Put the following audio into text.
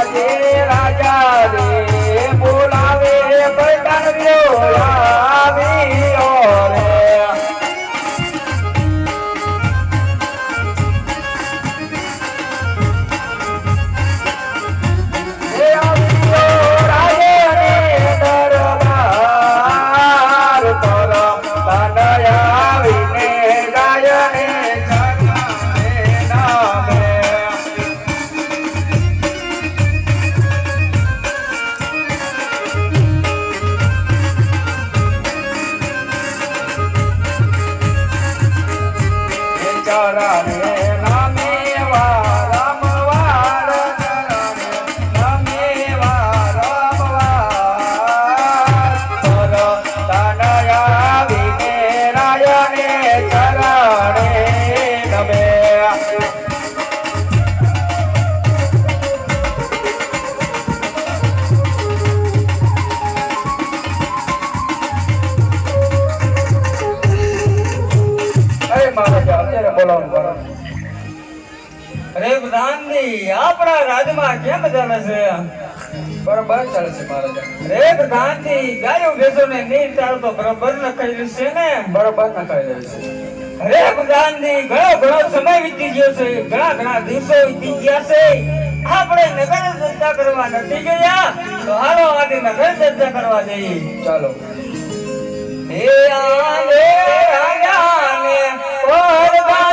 આજે રાજા રે બોલાવે પટાવ્યો આવ્યો રે અરે પ્રધાનજી આપણા રાજમાં કેમ ચાલે છે? બરોબર ચાલે છે મહારાજા. અરે પ્રધાનજી ગાયો ભેંસો ને નીર ચારો તો બરોબર નખાઈ છે ને? બરોબર નખાઈ રહ્યું છે. અરે પ્રધાનજી ઘણો સમય વીતી ગયો છે, ઘણા દિવસો વીતી ગયા છે. આપણે નગર ચર્ચા કરવા નથી ગયા તો હાલો આજે નગર ચર્ચા કરવા જઈએ. ચાલો. હે આલે રાજાને ઓરવા